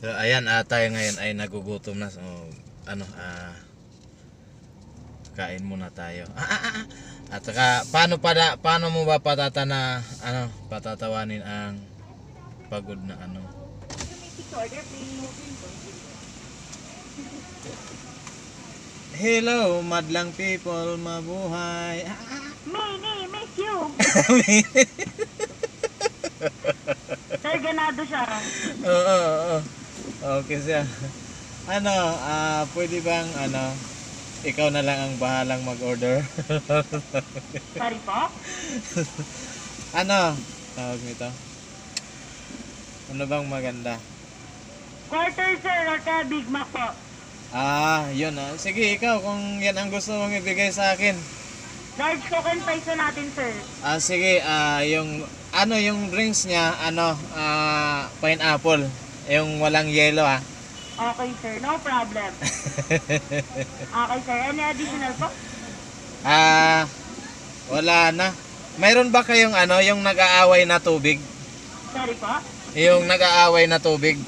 So ayan, tayo ngayon ay nagugutom na. So ano, kain muna tayo. At saka paano mo ba patatawanin ang pagod na ano? Hello, madlang people, mabuhay. Miss you. Sir, ganado siya. Oo. Okay siya. Ano, pwede bang ikaw na lang ang bahalang mag-order? Sorry po? Ano? Tawag nito? Ano bang maganda? Quarter, sir, or kaya Big Mac po. Yun Sige, ikaw kung yan ang gusto mong ibigay sa akin. Large Coke and Peso natin, sir. Sige, yung drinks niya, pineapple. Yung walang yellow Okay, sir. No problem. Okay, sir. Any additional po? Wala na. Mayroon ba kayong yung nag-aaway na tubig? Sorry po? Yung nag-aaway na tubig?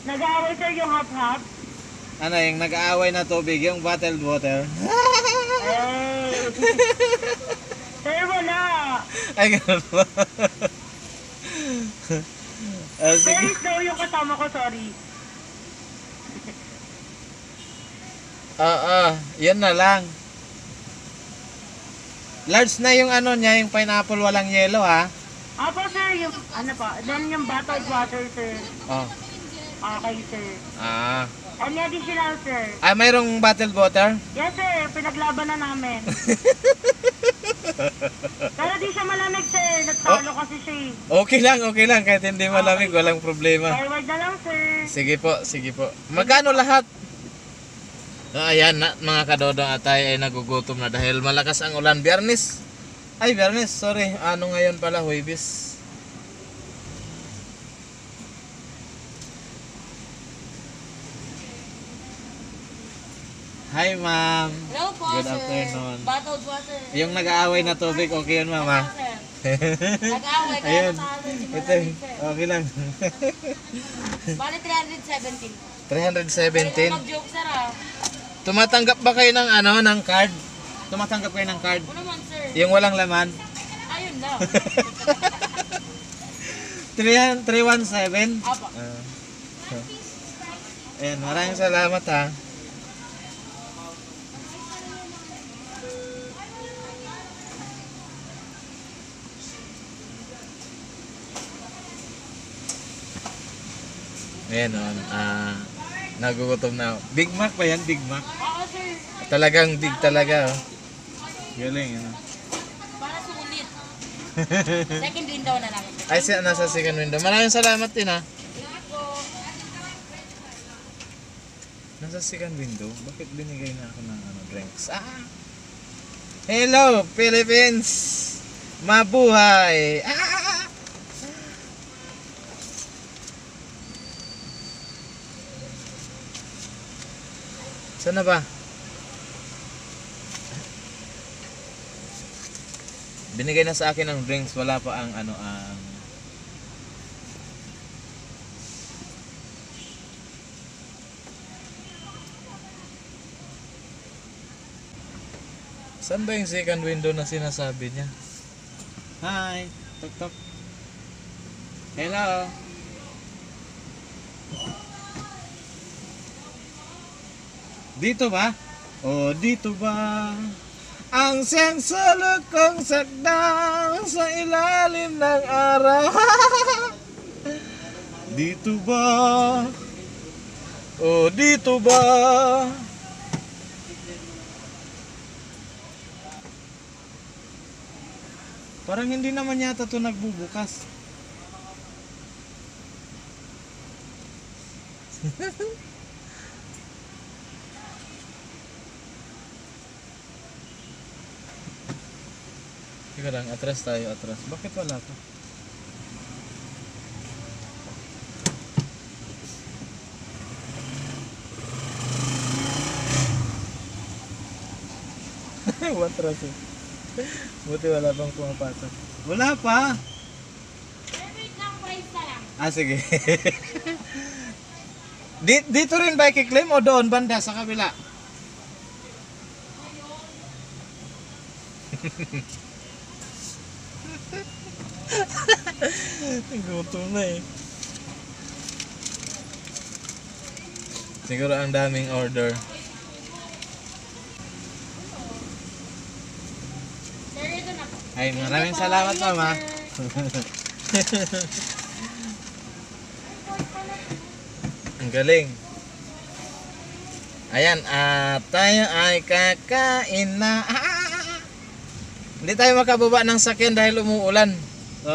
Nag-aaway, sir, yung half-half? Yung nag-aaway na tubig, yung bottled water? Hey! Sir, wala! Ay, gano'n ba? Sir, Sige. slow yung kasama ko, sorry. Yan na lang. Large na yung niya, yung pineapple walang yellow Apo, sir, yung, then yung bottled water, sir. Oh. Okay, sir. Any additional, sir? Mayroong bottled water? Yes, sir. Pinaglaban na namin. Pero di siya malamig, sir. Nagtalo kasi siya Okay lang. Kahit hindi malamig, walang problema. Forward na lang, sir. Sige po. Magkano lahat? So, ayan na, mga kadodong at tayo ay nagugutom na dahil malakas ang ulan. Biyernes, sorry. Ngayon pala, Huwebes. Hi, ma'am. Hello po, Good afternoon. Bottled water. Yung nag-aaway na tubig, okay yun, mama? Nag-aaway kaya Ayun. natalo. Ito, okay lang. Bali 317. 317. Mag-joke, sir, Tumatanggap ba kayo ng ng card? Tumatanggap kayo ng card? Ano naman, sir? Yung walang laman? Ayun lang. 317? Apo. Ayan, maraming salamat Ayan nagugutom na. Big Mac ba yan? Big Mac? Oo, sir. Talagang big talaga Galing Para sulit. Second window na lang. Ay, nasa second window. Maraming salamat din Sige po. Nasa second window? Bakit binigay na ako ng drinks? Hello, Philippines! Mabuhay! Saan na ba? Binigay na sa akin ng drinks, wala pa ang Saan ba yung second window na sinasabi niya? Hi! Tok. Hello! Dito ba? Dito ba? Ang siyang sulok kong sakdang sa ilalim ng araw. Dito ba? Dito ba? Parang hindi naman yata ito nagbubukas. Teka lang, atras tayo. Bakit wala pa? Atras Buti wala pang pumapasok. Wala pa! Wait lang, price na lang. Ah, sige. Dito rin ba i-claim o doon banda sa kabila? Gutom na eh. Siguro ang daming order. Sir, ito na po. Ay, maraming salamat, mama. Ang galing. Ayan, tayo ay kakain na. Hindi tayo makababa ng sakyan dahil umuulan. So,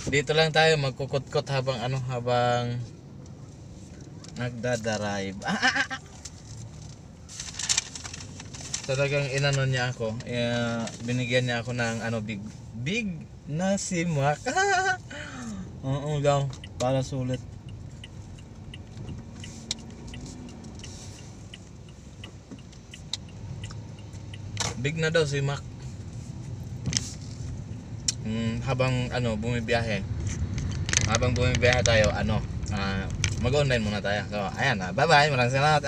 dito lang tayo magkukot-kot habang habang nagdadrive. Talagang inano niya ako. Binigyan niya ako ng big na simak. Oo daw, para sulit. Big na daw si Mac. Habang bumibiyahe. Habang bumibiyahe tayo, mag-online muna tayo. So, ayan, bye-bye. Maraming salamat.